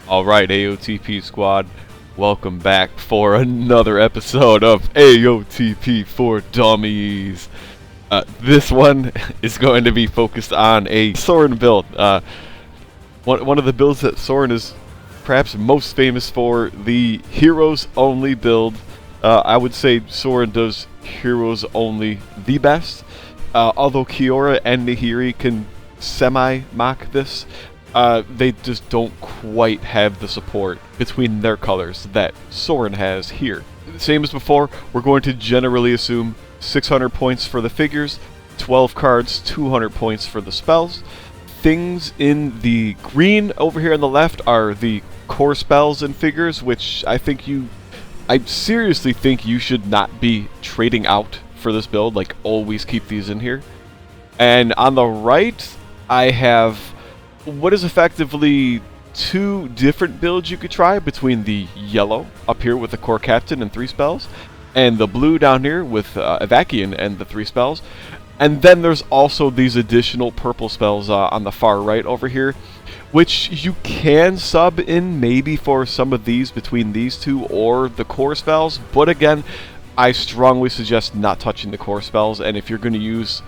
Alright, AOTP squad, welcome back for another episode of AOTP for Dummies. This one is going to be focused on a Sorin build. One of the builds that Sorin is perhaps most famous for, the Heroes Only build. I would say Sorin does Heroes Only the best, although Kiora and Nahiri can semi-mock this. They just don't quite have the support between their colors that Sorin has here. Same as before, we're going to generally assume 600 points for the figures, 12 cards, 200 points for the spells. Things in the green over here on the left are the core spells and figures, which I seriously think you should not be trading out for this build. Like, always keep these in here. And on the right, I have what is effectively two different builds you could try between the yellow up here with the core captain and 3 spells, and the blue down here with AVACYN and the 3 spells. And then there's also these additional purple spells on the far right over here, which you can sub in maybe for some of these between these two or the core spells. But again, I strongly suggest not touching the core spells, and if you're going to use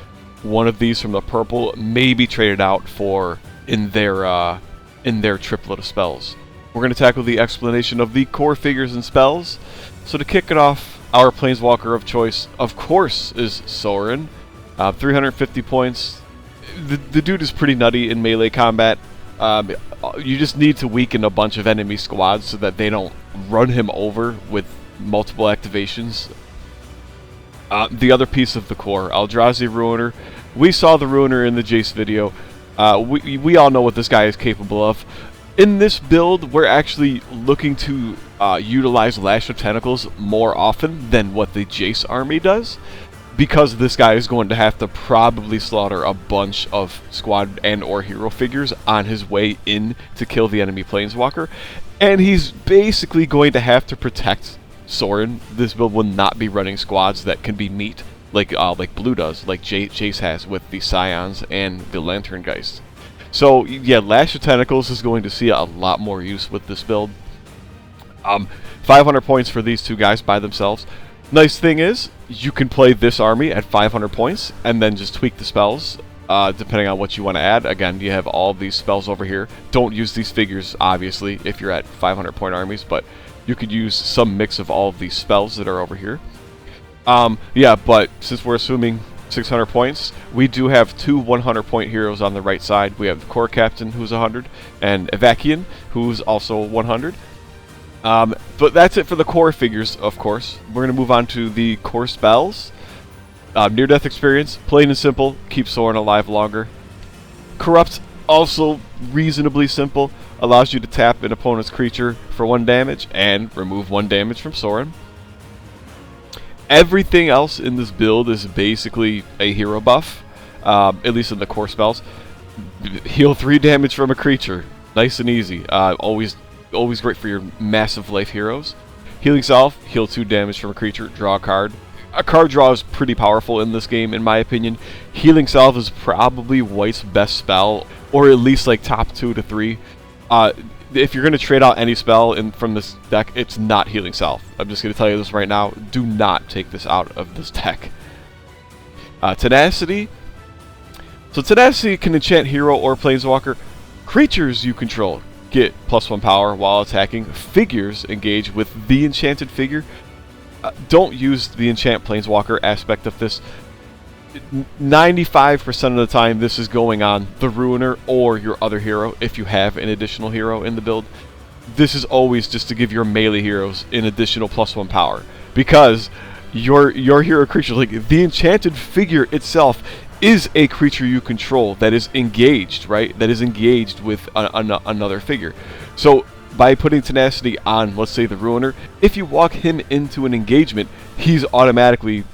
one of these from the purple, maybe trade it out for in their triplet of spells. We're going to tackle the explanation of the core figures and spells. So to kick it off, our Planeswalker of choice, of course, is Sorin. 350 points. The dude is pretty nutty in melee combat. You just need to weaken a bunch of enemy squads so that they don't run him over with multiple activations. The other piece of the core, Eldrazi Ruiner. We saw the Ruiner in the Jace video. We all know what this guy is capable of. In this build, we're actually looking to utilize Lash of Tentacles more often than what the Jace army does, because this guy is going to have to probably slaughter a bunch of squad and or hero figures on his way in to kill the enemy Planeswalker, and he's basically going to have to protect Sorin. This build will not be running squads that can be meat like Blue does, like Jace has with the Scions and the Lantern Geist. So yeah, Lash of Tentacles is going to see a lot more use with this build. 500 points for these two guys by themselves. Nice thing is, you can play this army at 500 points and then just tweak the spells depending on what you want to add. Again, you have all these spells over here. Don't use these figures, obviously, if you're at 500 point armies, but you could use some mix of all of these spells that are over here. Yeah, but since we're assuming 600 points, we do have 2 100 point heroes on the right side. We have the core captain, who's 100, and AVACYN, who's also 100. But that's it for the core figures, of course. We're going to move on to the core spells. Near-death experience, plain and simple, keep Sorin alive longer. Corrupt, also reasonably simple, allows you to tap an opponent's creature for 1 damage and remove 1 damage from Sorin. Everything else in this build is basically a hero buff, at least in the core spells. Heal 3 damage from a creature, nice and easy. Always great for your massive life heroes. Healing Salve, heal 2 damage from a creature, draw a card. A card draw is pretty powerful in this game, in my opinion. Healing Salve is probably White's best spell, or at least like top 2 to 3. If you're going to trade out any spell from this deck, it's not Healing Salve. I'm just going to tell you this right now. Do not take this out of this deck. Tenacity. So Tenacity can enchant hero or planeswalker. Creatures you control get +1 power while attacking. Figures engage with the enchanted figure. Don't use the enchant planeswalker aspect of this. 95% of the time this is going on the Ruiner or your other hero if you have an additional hero in the build. This is always just to give your melee heroes an additional +1 power, because your hero creature, like the enchanted figure itself, is a creature you control that is engaged, right? That is engaged with another figure. So by putting Tenacity on, let's say the Ruiner, if you walk him into an engagement, he automatically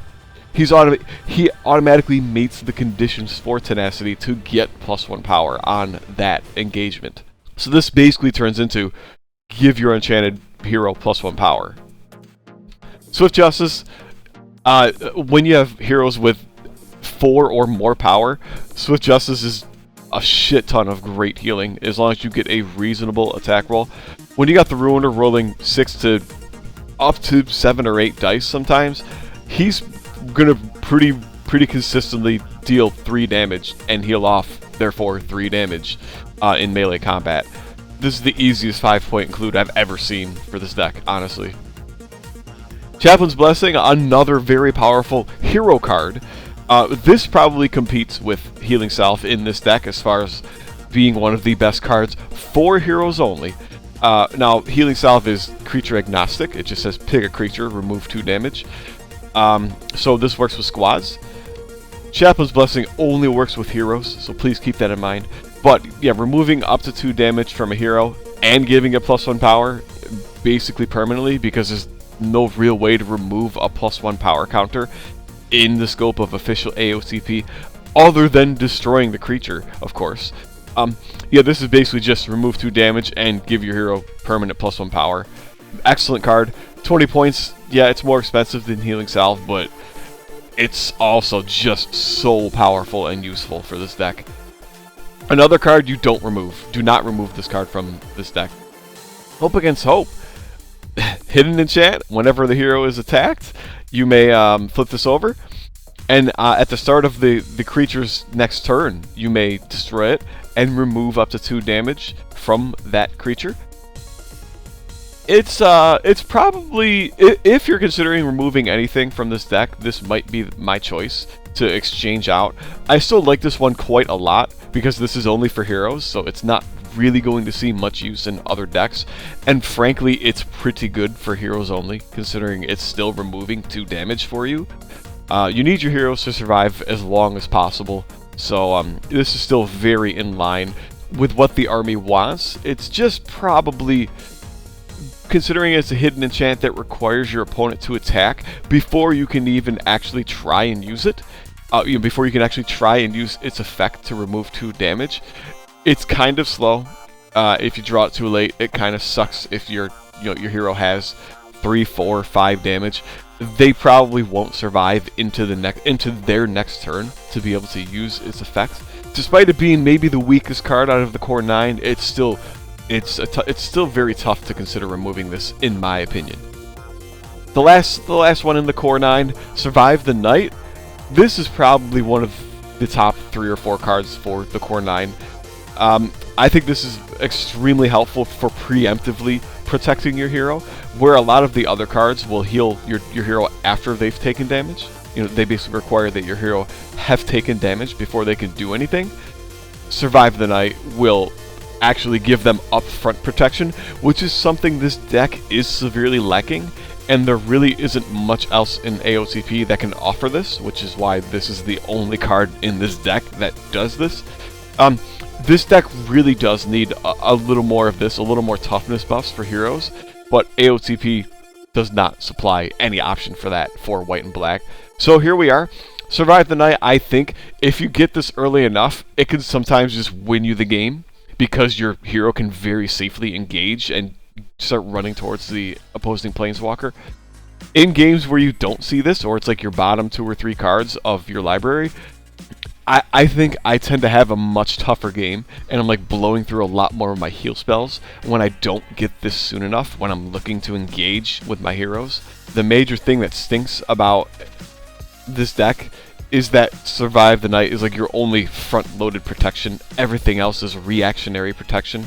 mates the conditions for Tenacity to get +1 power on that engagement. So this basically turns into give your enchanted hero +1 power. Swift Justice, when you have heroes with 4 or more power, Swift Justice is a shit ton of great healing as long as you get a reasonable attack roll. When you got the Ruiner rolling 6 to up to 7 or 8 dice sometimes, he's gonna pretty consistently deal 3 damage and heal off, therefore 3 damage in melee combat. This is the easiest 5-point include I've ever seen for this deck, honestly. Chaplain's Blessing, another very powerful hero card. This probably competes with Healing Salve in this deck as far as being one of the best cards for heroes only. Now, Healing Salve is creature agnostic. It just says pick a creature, remove 2 damage. So this works with squads. Chaplain's Blessing only works with heroes, so please keep that in mind. But yeah, removing up to 2 damage from a hero and giving it +1 power basically permanently, because there's no real way to remove a +1 power counter in the scope of official AOTP other than destroying the creature, of course. Yeah, this is basically just remove 2 damage and give your hero permanent +1 power. Excellent card. 20 points. Yeah, it's more expensive than Healing Salve, but it's also just so powerful and useful for this deck. Another card you don't remove. Do not remove this card from this deck. Hope Against Hope. Hidden enchant. Whenever the hero is attacked, you may flip this over, and at the start of the creature's next turn, you may destroy it and remove up to 2 damage from that creature. It's probably, if you're considering removing anything from this deck, this might be my choice to exchange out. I still like this one quite a lot because this is only for heroes, so it's not really going to see much use in other decks, and frankly it's pretty good for heroes only, considering it's still removing 2 damage for you. You need your heroes to survive as long as possible, so this is still very in line with what the army wants. It's just probably, considering it's a hidden enchant that requires your opponent to attack before you can even actually try and use it, before you can actually try and use its effect to remove 2 damage, it's kind of slow. If you draw it too late, it kind of sucks if your hero has 3, 4, 5 damage. They probably won't survive into their next turn to be able to use its effect. Despite it being maybe the weakest card out of the core 9, it's still very tough to consider removing this, in my opinion. The last one in the core 9, Survive the Night. This is probably one of the top 3 or 4 cards for the core 9. I think this is extremely helpful for preemptively protecting your hero, where a lot of the other cards will heal your hero after they've taken damage. They basically require that your hero have taken damage before they can do anything. Survive the Night will actually give them upfront protection, which is something this deck is severely lacking, and there really isn't much else in AOTP that can offer this, which is why this is the only card in this deck that does this. This deck really does need a little more of this, a little more toughness buffs for heroes, but AOTP does not supply any option for that for white and black. So here we are. Survive the Night, I think, if you get this early enough, it can sometimes just win you the game, because your hero can very safely engage and start running towards the opposing Planeswalker. In games where you don't see this, or it's like your bottom 2 or 3 cards of your library, I think I tend to have a much tougher game, and I'm like blowing through a lot more of my heal spells when I don't get this soon enough, when I'm looking to engage with my heroes. The major thing that stinks about this deck is that Survive the Night is like your only front-loaded protection. Everything else is reactionary protection,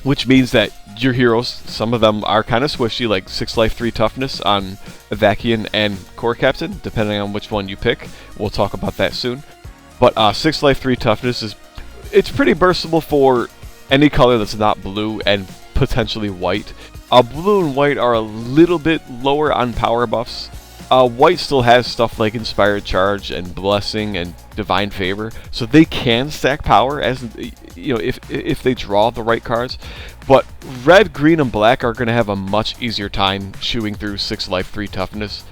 which means that your heroes, some of them are kind of squishy, like 6 life, 3 toughness on AVACYN and Core Captain, depending on which one you pick. We'll talk about that soon. But 6 life, 3 toughness it's pretty burstable for any color that's not blue and potentially white. Blue and white are a little bit lower on power buffs. White still has stuff like Inspired Charge and Blessing and Divine Favor, so they can stack power, as if they draw the right cards. But red, green, and black are going to have a much easier time chewing through 6 life, 3 toughness.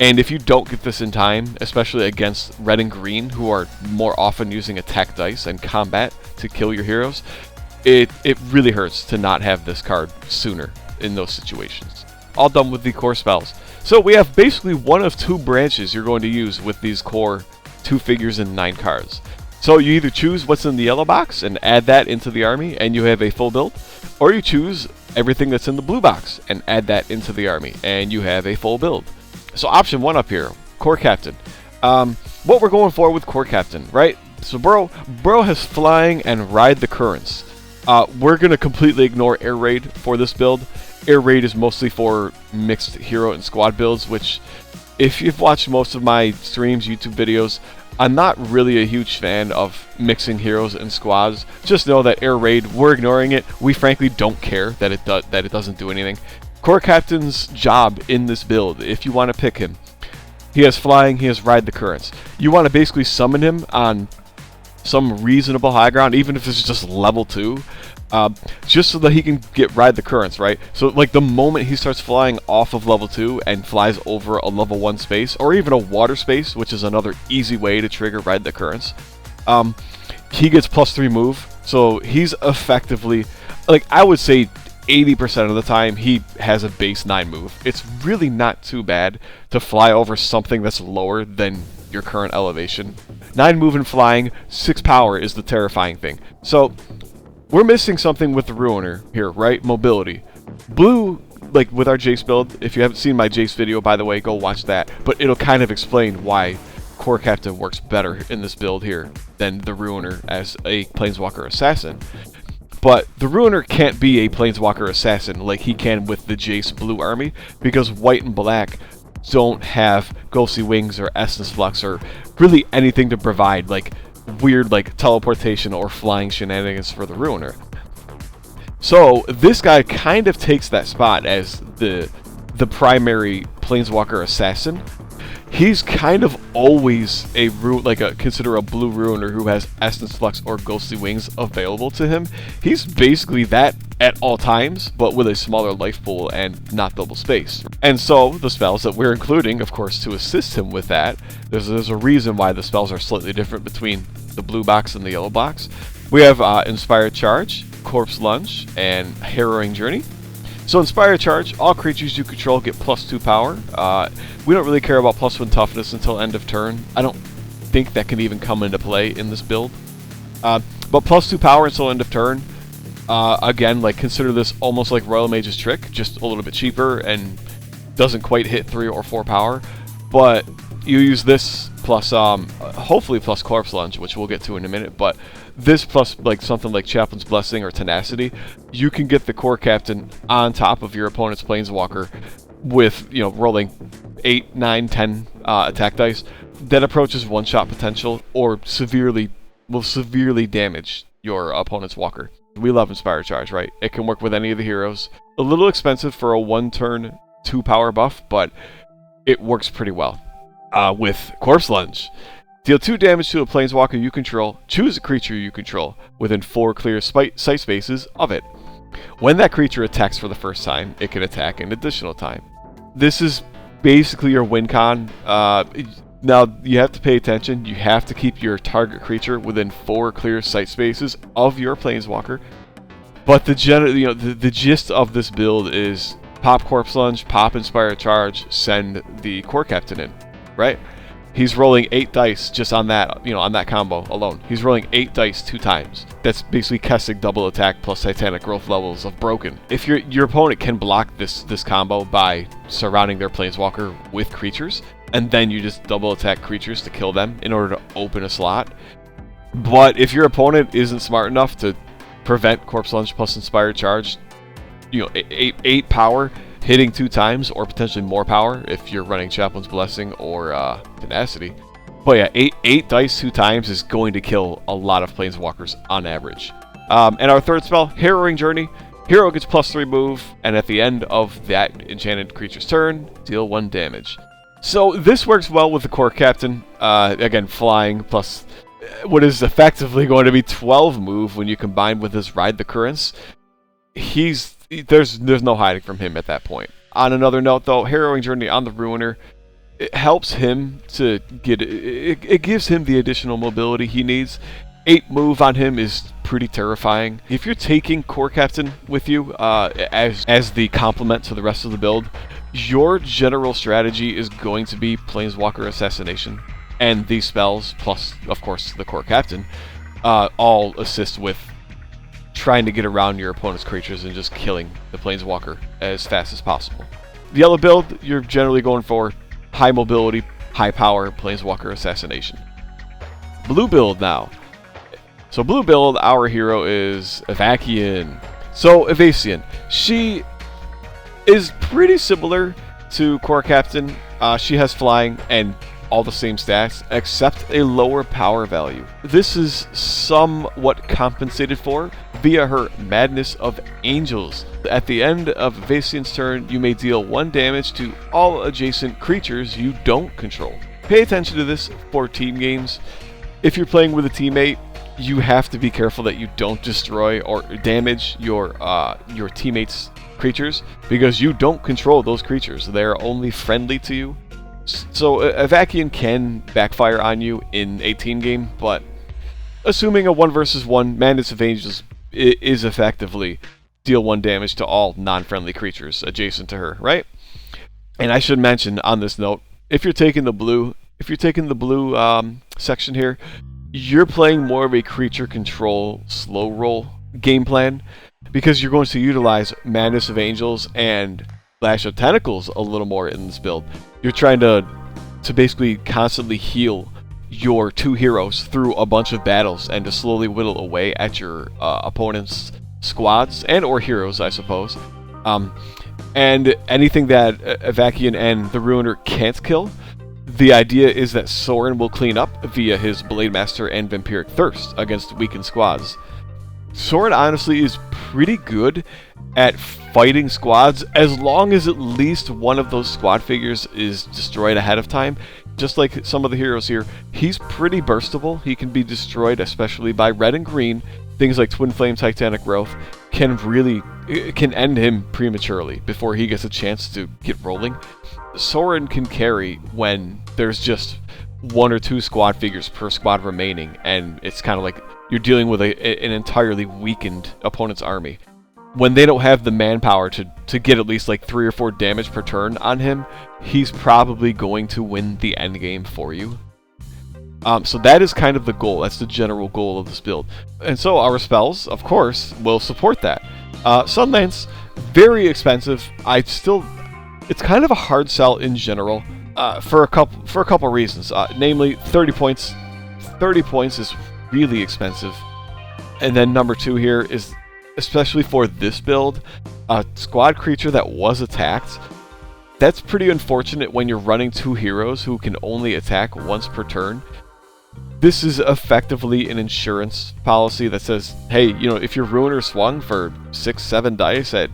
And if you don't get this in time, especially against red and green, who are more often using attack dice and combat to kill your heroes, it really hurts to not have this card sooner in those situations. All done with the core spells. So we have basically one of 2 branches you're going to use with these core 2 figures and 9 cards. So you either choose what's in the yellow box and add that into the army and you have a full build, or you choose everything that's in the blue box and add that into the army and you have a full build. So option 1 up here, Core Captain. What we're going for with Core Captain, right? So Bro has flying and ride the currents. We're going to completely ignore Air Raid for this build. Air Raid is mostly for mixed hero and squad builds, which if you've watched most of my streams, YouTube videos, I'm not really a huge fan of mixing heroes and squads. Just know that Air Raid, we're ignoring it. We frankly don't care that it doesn't do anything. Core Captain's job in this build, if you want to pick him, he has flying, he has ride the currents. You want to basically summon him on some reasonable high ground, even if it's just level 2, just so that he can ride the currents, right? So like the moment he starts flying off of level 2 and flies over a level 1 space, or even a water space, which is another easy way to trigger ride the currents, he gets +3 move. So he's effectively, like, I would say 80% of the time he has a base 9 move. It's really not too bad to fly over something that's lower than your current elevation. 9 move and flying, 6 power is the terrifying thing. So we're missing something with the Ruiner here, right? Mobility. Blue, like with our Jace build, if you haven't seen my Jace video, by the way, go watch that. But it'll kind of explain why Core Captain works better in this build here than the Ruiner as a Planeswalker Assassin. But the Ruiner can't be a Planeswalker Assassin like he can with the Jace Blue army, because white and black don't have Ghostly Wings or Essence Flux or really anything to provide like weird like teleportation or flying shenanigans for the Ruiner. So this guy kind of takes that spot as the primary Planeswalker Assassin. He's kind of always consider a blue Ruiner who has Essence Flux or Ghostly Wings available to him. He's basically that at all times, but with a smaller life pool and not double space. And so the spells that we're including, of course, to assist him with that, there's a reason why the spells are slightly different between the blue box and the yellow box. We have Inspired Charge, Corpse Lunge, and Harrowing Journey. So Inspired Charge, all creatures you control get +2 power. We don't really care about +1 toughness until end of turn. I don't think that can even come into play in this build. But +2 power until end of turn. Again, like consider this almost like Royal Mage's Trick, just a little bit cheaper and doesn't quite hit 3 or 4 power. But you use this plus, hopefully plus Corpse Lunge, which we'll get to in a minute, but this plus like something like Chaplain's Blessing or Tenacity, you can get the Core Captain on top of your opponent's Planeswalker with, you know, rolling 8, 9, 10 attack dice that approaches one-shot potential or will severely damage your opponent's walker. We love Inspired Charge, right? It can work with any of the heroes. A little expensive for a 1-turn 2 power buff, but it works pretty well. With Corpse Lunge, deal 2 damage to a Planeswalker you control. Choose a creature you control within 4 clear sight spaces of it. When that creature attacks for the first time, it can attack an additional time. This is basically your win con. Now, you have to pay attention. You have to keep your target creature within 4 clear sight spaces of your Planeswalker. But the gist of this build is pop Corpse Lunge, pop Inspired Charge, send the Core Captain in, right? He's rolling 8 dice just on that, on that combo alone. He's rolling 8 dice 2 times. That's basically casting double attack plus Titanic growth levels of broken. If your opponent can block this combo by surrounding their Planeswalker with creatures, and then you just double attack creatures to kill them in order to open a slot. But if your opponent isn't smart enough to prevent Corpse Lunge plus Inspired Charge, 8 power hitting 2 times, or potentially more power if you're running Chaplain's Blessing or Tenacity. But yeah, 8 dice 2 times is going to kill a lot of Planeswalkers on average. And our third spell, Harrowing Journey. Hero gets +3 move, and at the end of that enchanted creature's turn, deal 1 damage. So this works well with the Core Captain. Again, flying plus what is effectively going to be 12 move when you combine with his Ride the Currents. There's no hiding from him at that point. On another note, though, Harrowing Journey on the Ruiner, it helps him to get it gives him the additional mobility he needs. 8 move on him is pretty terrifying. If you're taking Core Captain with you as the complement to the rest of the build, your general strategy is going to be Planeswalker Assassination. and these spells, plus of course the core captain, all assist with trying to get around your opponent's creatures and just killing the Planeswalker as fast as possible. The yellow build, you're generally going for high mobility, high power Planeswalker assassination. Blue build now. So blue build, our hero is AVACYN. So AVACYN, she is pretty similar to core captain. She has flying and all the same stats, except a lower power value. This is somewhat compensated for via her Madness of Angels. At the end of AVACYN's turn, you may deal 1 damage to all adjacent creatures you don't control. Pay attention to this for team games. If you're playing with a teammate, you have to be careful that you don't destroy or damage your teammates' creatures, because you don't control those creatures. They're only friendly to you. So AVACYN can backfire on you in a team game, but assuming a 1 versus 1, Madness of Angels is effectively deal 1 damage to all non-friendly creatures adjacent to her, right? And I should mention on this note, if you're taking the blue section here, you're playing more of a creature control slow roll game plan, because you're going to utilize Madness of Angels and Lash of Tentacles a little more in this build. You're trying to basically constantly heal your 2 heroes through a bunch of battles and to slowly whittle away at your opponent's squads and or heroes, I suppose. And anything that AVACYN and the Ruiner can't kill, the idea is that Sorin will clean up via his Blade Master and Vampiric Thirst against weakened squads. Sorin honestly is pretty good at fighting squads as long as at least one of those squad figures is destroyed ahead of time. Just like some of the heroes here, he's pretty burstable. He can be destroyed, especially by red and green. Things like Twin Flame Titanic Growth can end him prematurely before he gets a chance to get rolling. Sorin can carry when there's just 1 or 2 squad figures per squad remaining, and it's kind of like you're dealing with an entirely weakened opponent's army. When they don't have the manpower to get at least like 3 or 4 damage per turn on him, he's probably going to win the end game for you. So that is kind of the goal. That's the general goal of this build. And so our spells, of course, will support that. Sunlance, very expensive. It's kind of a hard sell in general for a couple reasons. Namely, 30 points. 30 points is really expensive. And then number 2 here is, especially for this build, a squad creature that was attacked. That's pretty unfortunate when you're running 2 heroes who can only attack once per turn. This is effectively an insurance policy that says, hey, if your Ruiner swung for 6-7 dice at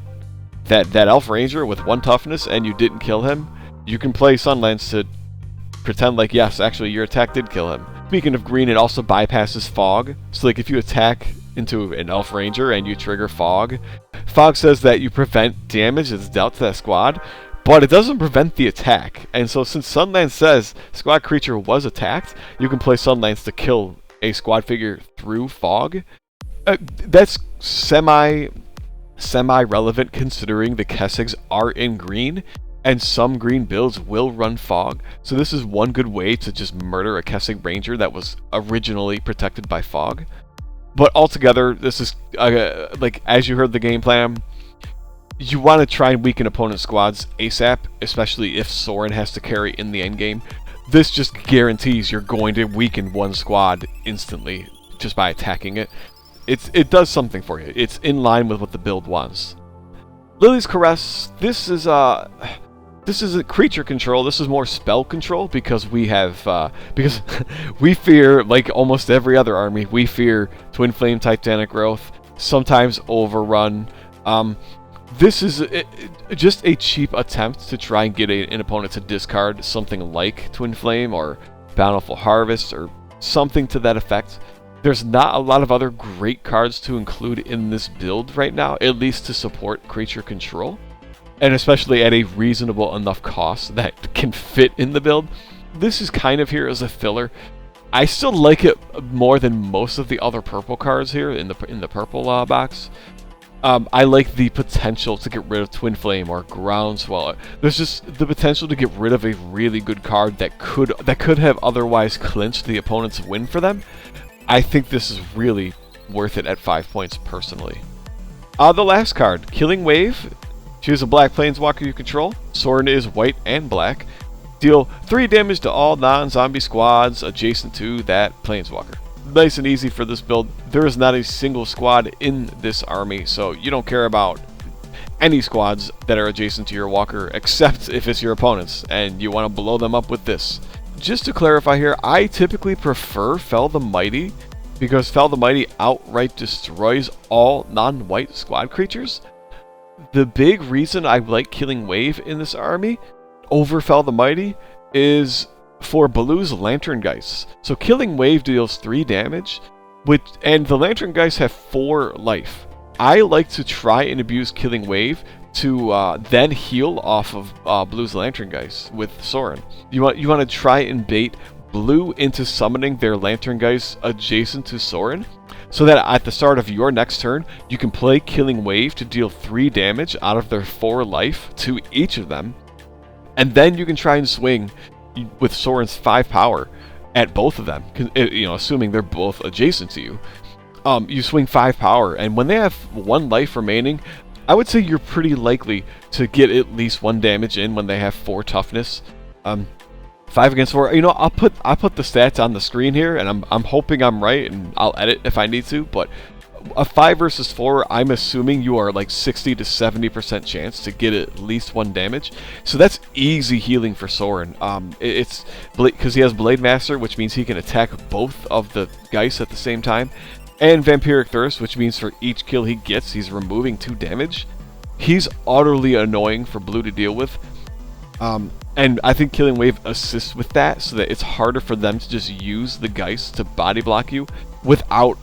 that Elf Ranger with 1 toughness and you didn't kill him, you can play Sunlance to pretend like, yes, actually your attack did kill him. Speaking of green, it also bypasses Fog. So like if you attack into an Elf Ranger and you trigger Fog, Fog says that you prevent damage that's dealt to that squad, but it doesn't prevent the attack. And so since Sunlance says squad creature was attacked, you can play Sunlance to kill a squad figure through Fog. That's semi-relevant considering the Kessigs are in green, and some green builds will run Fog. So this is one good way to just murder a Kessig Ranger that was originally protected by Fog. But altogether, this is, like, as you heard the game plan, you want to try and weaken opponent squads ASAP, especially if Sorin has to carry in the endgame. This just guarantees you're going to weaken one squad instantly just by attacking it. It does something for you. It's in line with what the build wants. Lily's Caress, this is a creature control. This is more spell control because we have because we fear, like almost every other army, we fear Twin Flame Titanic Growth, sometimes Overrun. This is just a cheap attempt to try and get an opponent to discard something like Twin Flame or Bountiful Harvest or something to that effect. There's not a lot of other great cards to include in this build right now, at least to support creature control, and especially at a reasonable enough cost that can fit in the build. This is kind of here as a filler. I still like it more than most of the other purple cards here in the purple box. I like the potential to get rid of Twin Flame or Groundswell. There's just the potential to get rid of a really good card that could have otherwise clinched the opponent's win for them. I think this is really worth it at 5 points personally. The last card, Killing Wave. Choose a black planeswalker you control. Sorin is white and black. Deal 3 damage to all non-zombie squads adjacent to that planeswalker. Nice and easy for this build. There is not a single squad in this army, so you don't care about any squads that are adjacent to your walker, except if it's your opponent's, and you want to blow them up with this. Just to clarify here, I typically prefer Fell the Mighty, because Fell the Mighty outright destroys all non-white squad creatures. The big reason I like Killing Wave in this army over Fell the Mighty is for Blue's Lantern Geists. So Killing Wave deals 3 damage, and the Lantern Geists have 4 life. I like to try and abuse Killing Wave to then heal off of Blue's Lantern Geists with Sorin. You want to try and bait Blue into summoning their Lantern Geists adjacent to Sorin, so that at the start of your next turn, you can play Killing Wave to deal 3 damage out of their 4 life to each of them, and then you can try and swing with Sorin's 5 power at both of them, assuming they're both adjacent to you. You swing 5 power, and when they have 1 life remaining, I would say you're pretty likely to get at least 1 damage in when they have 4 toughness. 5 against 4. I'll put the stats on the screen here, and I'm hoping I'm right, and I'll edit if I need to. But a 5 versus 4, I'm assuming you are like 60 to 70% chance to get at least 1 damage. So that's easy healing for Sorin. It's because he has Blade Master, which means he can attack both of the Geists at the same time, and Vampiric Thirst, which means for each kill he gets, he's removing 2 damage. He's utterly annoying for Blue to deal with. And I think Killing Wave assists with that, so that it's harder for them to just use the Geist to body block you without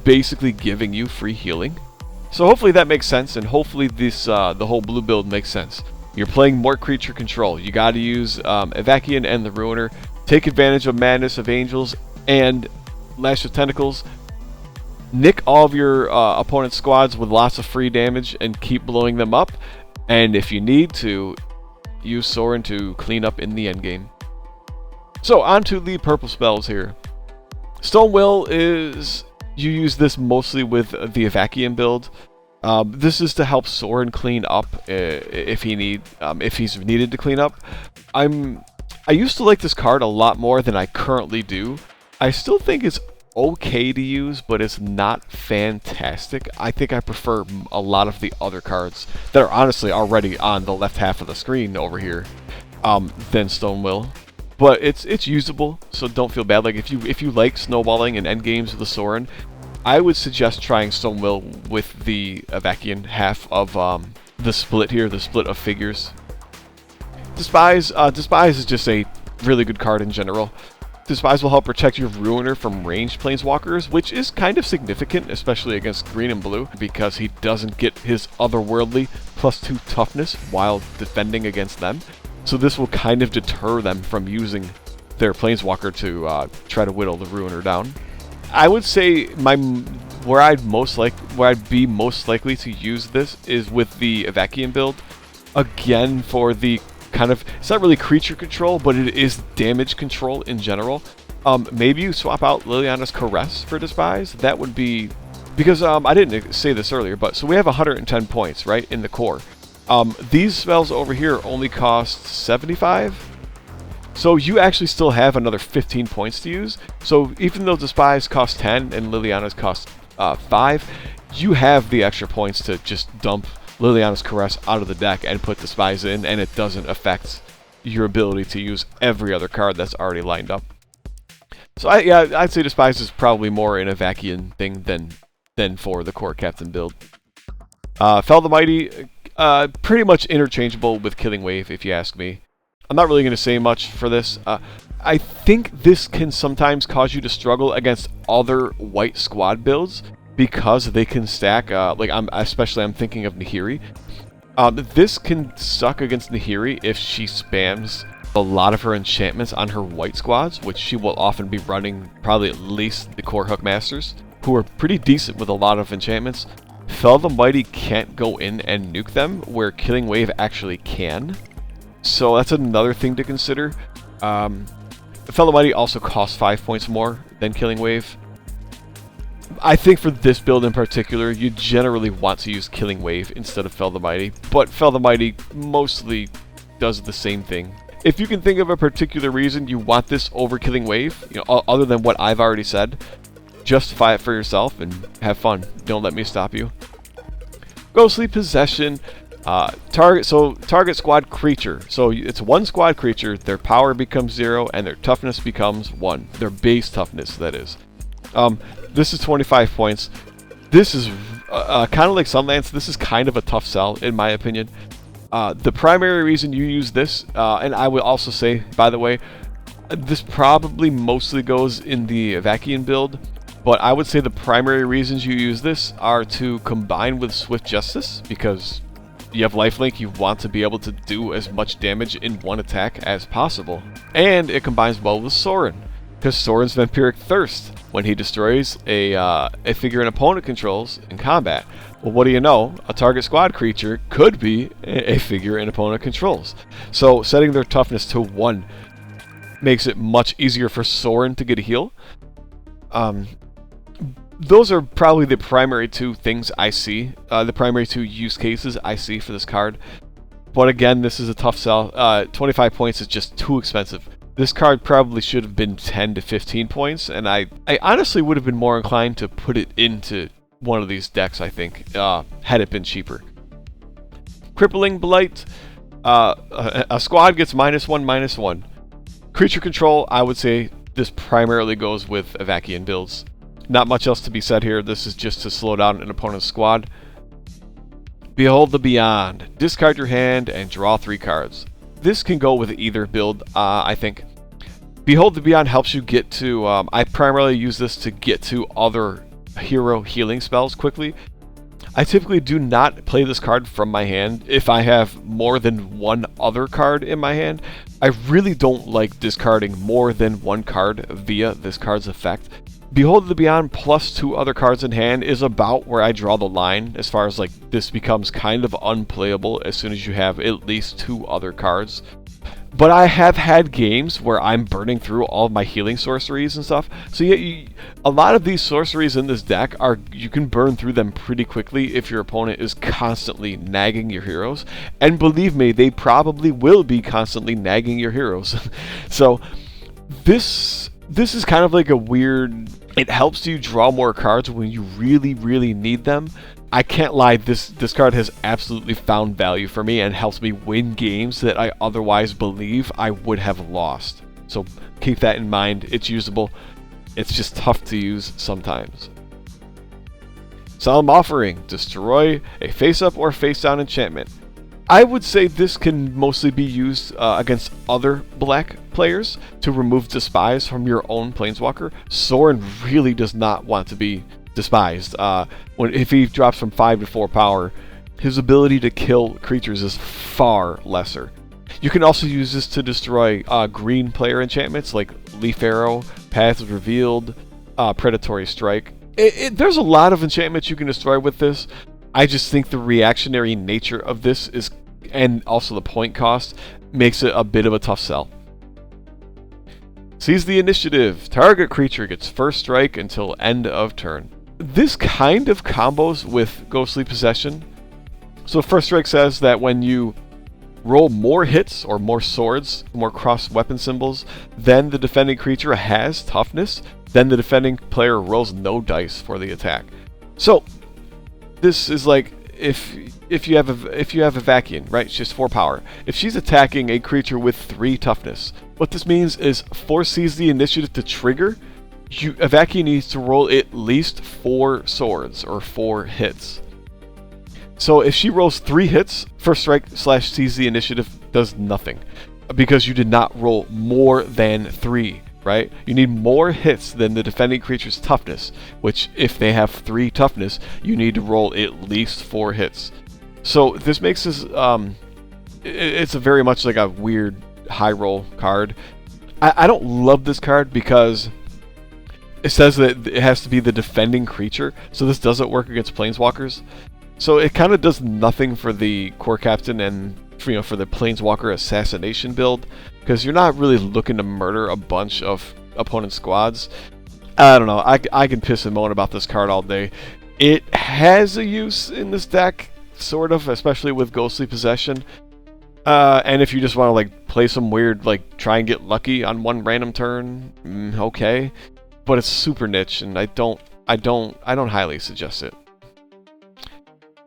basically giving you free healing. So hopefully that makes sense, and hopefully this the whole blue build makes sense. You're playing more creature control. You got to use AVACYN and the Ruiner. Take advantage of Madness of Angels and Lash of Tentacles. Nick all of your opponent's squads with lots of free damage and keep blowing them up. And if you need to, use Sorin to clean up in the endgame. So on to the purple spells here. Stone Will is, you use this mostly with the AVACYN build. This is to help Sorin clean up if he's needed to clean up. I used to like this card a lot more than I currently do. I still think it's okay to use, but it's not fantastic. I think I prefer a lot of the other cards that are honestly already on the left half of the screen over here than Stone Will. But it's usable, so don't feel bad. Like if you like snowballing in endgames with the Sorin, I would suggest trying Stone Will with the AVACYN half of the split here, the split of figures. Despise is just a really good card in general. Despise will help protect your Ruiner from ranged planeswalkers, which is kind of significant, especially against green and blue, because he doesn't get his otherworldly +2 toughness while defending against them. So this will kind of deter them from using their planeswalker to try to whittle the Ruiner down. I would say where I'd be most likely to use this is with the AVACYN build. Again, for the kind of, it's not really creature control, but it is damage control in general. Maybe you swap out Liliana's Caress for Despise. That would be, because I didn't say this earlier, but so we have 110 points, right, in the core. These spells over here only cost 75. So you actually still have another 15 points to use. So even though Despise costs 10 and Liliana's cost 5, you have the extra points to just dump Liliana's Caress out of the deck and put Despise in, and it doesn't affect your ability to use every other card that's already lined up. So I'd say Despise is probably more an AVACYN thing than for the core captain build. Fell the Mighty, pretty much interchangeable with Killing Wave, if you ask me. I'm not really going to say much for this. I think this can sometimes cause you to struggle against other white squad builds, because they can stack, especially I'm thinking of Nahiri. This can suck against Nahiri if she spams a lot of her enchantments on her white squads, which she will often be running probably at least the core Hookmasters, who are pretty decent with a lot of enchantments. Fell the Mighty can't go in and nuke them, where Killing Wave actually can. So that's another thing to consider. Fell the Mighty also costs 5 points more than Killing Wave. I think for this build in particular, you generally want to use Killing Wave instead of Fell the Mighty, but Fell the Mighty mostly does the same thing. If you can think of a particular reason you want this over Killing Wave, other than what I've already said, justify it for yourself and have fun. Don't let me stop you. Ghostly Possession. Target squad creature. So it's one squad creature, their power becomes 0, and their toughness becomes 1. Their base toughness, that is. This is 25 points. This is kind of like Sunlance. This is kind of a tough sell, in my opinion. The primary reason you use this, and I will also say, by the way, this probably mostly goes in the AVACYN build, but I would say the primary reasons you use this are to combine with Swift Justice, because you have lifelink, you want to be able to do as much damage in one attack as possible. And it combines well with Sorin, because Sorin's Vampiric Thirst, when he destroys a figure an opponent controls in combat. Well, what do you know? A target squad creature could be a figure an opponent controls. So setting their toughness to 1 makes it much easier for Sorin to get a heal. Those are probably the primary 2 things I see, the primary 2 use cases I see for this card. But again, this is a tough sell. 25 points is just too expensive. This card probably should have been 10 to 15 points, and I honestly would have been more inclined to put it into one of these decks, I think, had it been cheaper. Crippling Blight. A squad gets -1/-1. Creature control, I would say this primarily goes with AVACYN builds. Not much else to be said here. This is just to slow down an opponent's squad. Behold the Beyond. Discard your hand and draw 3 cards. This can go with either build, I think. Behold the Beyond helps you get to... I primarily use this to get to other hero healing spells quickly. I typically do not play this card from my hand if I have more than one other card in my hand. I really don't like discarding more than one card via this card's effect. Behold the Beyond plus 2 other cards in hand is about where I draw the line, as far as like this becomes kind of unplayable as soon as you have at least 2 other cards. But I have had games where I'm burning through all of my healing sorceries and stuff. So yeah, a lot of these sorceries in this deck you can burn through them pretty quickly if your opponent is constantly nagging your heroes. And believe me, they probably will be constantly nagging your heroes. So this is kind of like a weird... It helps you draw more cards when you really, really need them. I can't lie, this card has absolutely found value for me and helps me win games that I otherwise believe I would have lost. So keep that in mind. It's usable. It's just tough to use sometimes. Solemn Offering. Destroy a face-up or face-down enchantment. I would say this can mostly be used against other black players to remove Despise from your own Planeswalker. Sorin really does not want to be despised. If he drops from 5 to 4 power, his ability to kill creatures is far lesser. You can also use this to destroy green player enchantments like Leaf Arrow, Paths Revealed, Predatory Strike. There's a lot of enchantments you can destroy with this. I just think the reactionary nature of this is, and also the point cost, makes it a bit of a tough sell. Seize the Initiative. Target creature gets first strike until end of turn. This kind of combos with Ghostly Possession. So first strike says that when you roll more hits or more swords, more cross weapon symbols, then the defending creature has toughness, then the defending player rolls no dice for the attack. So this is like if you have AVACYN, right? It's just 4 power. If she's attacking a creature with 3 toughness, what this means is for Seize the Initiative to trigger, AVACYN needs to roll at least 4 swords or 4 hits. So if she rolls 3 hits, first strike / Seize the Initiative does nothing because you did not roll more than 3. Right? You need more hits than the defending creature's toughness, which if they have 3 toughness, you need to roll at least 4 hits. So this makes this, it's a very much like a weird high roll card. I don't love this card because it says that it has to be the defending creature, so this doesn't work against Planeswalkers. So it kind of does nothing for the core captain and for the Planeswalker assassination build, because you're not really looking to murder a bunch of opponent squads. I don't know. I can piss and moan about this card all day. It has a use in this deck, sort of, especially with Ghostly Possession. And if you just want to like play some weird, like try and get lucky on one random turn, okay. But it's super niche, and I don't highly suggest it.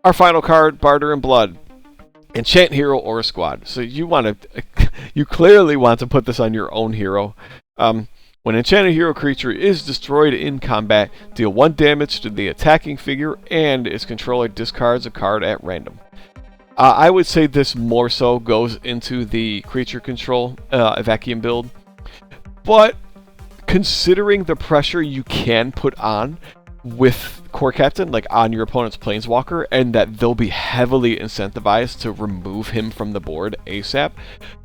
Our final card, Barter in Blood. Enchant hero or a squad. So you clearly want to put this on your own hero. When enchanted hero creature is destroyed in combat, deal 1 damage to the attacking figure and its controller discards a card at random. I would say this more so goes into the creature control AVACYN build, but considering the pressure you can put on with core captain, like on your opponent's planeswalker, and that they'll be heavily incentivized to remove him from the board ASAP,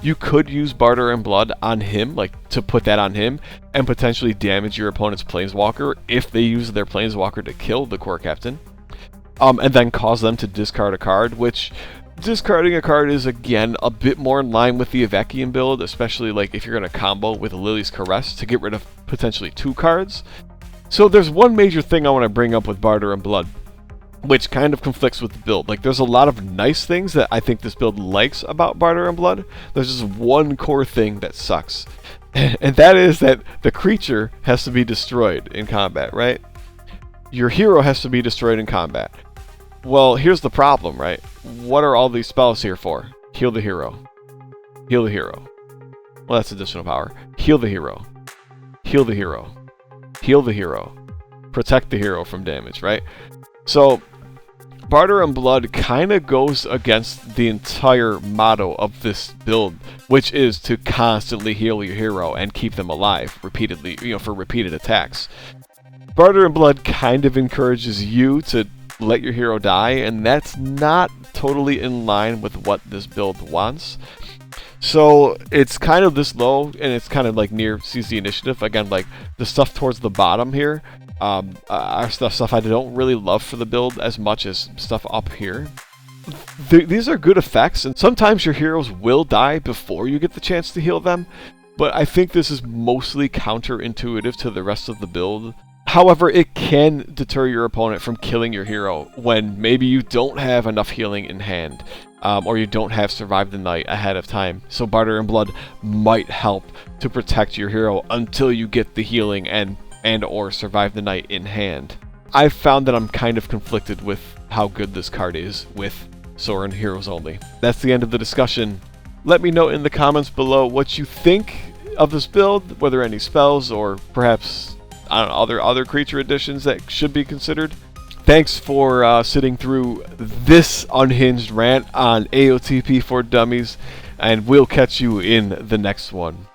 you could use Barter in Blood on him, like to put that on him, and potentially damage your opponent's planeswalker if they use their planeswalker to kill the core captain, and then cause them to discard a card, which discarding a card is again a bit more in line with the AVACYN build, especially like if you're going to combo with Lily's Caress to get rid of potentially 2 cards. So there's one major thing I want to bring up with Barter in Blood, which kind of conflicts with the build. Like, there's a lot of nice things that I think this build likes about Barter in Blood. There's just one core thing that sucks, and that is that the creature has to be destroyed in combat, right? Your hero has to be destroyed in combat. Well, here's the problem, right? What are all these spells here for? Heal the hero. Heal the hero. Well, that's additional power. Heal the hero. Heal the hero. Heal the hero. Protect the hero from damage, right? So, Barter in Blood kind of goes against the entire motto of this build, which is to constantly heal your hero and keep them alive repeatedly, for repeated attacks. Barter in Blood kind of encourages you to let your hero die, and that's not totally in line with what this build wants. So it's kind of this low, and it's kind of like near CZ Initiative. Again, like the stuff towards the bottom here are stuff I don't really love for the build as much as stuff up here. These are good effects, and sometimes your heroes will die before you get the chance to heal them, but I think this is mostly counterintuitive to the rest of the build. However, it can deter your opponent from killing your hero when maybe you don't have enough healing in hand, or you don't have Survive the Night ahead of time. So Barter in Blood might help to protect your hero until you get the healing and or Survive the Night in hand. I've found that I'm kind of conflicted with how good this card is with Sorin Heroes Only. That's the end of the discussion. Let me know in the comments below what you think of this build, whether any spells or perhaps other creature additions that should be considered. Thanks for sitting through this unhinged rant on AOTP for Dummies, and we'll catch you in the next one.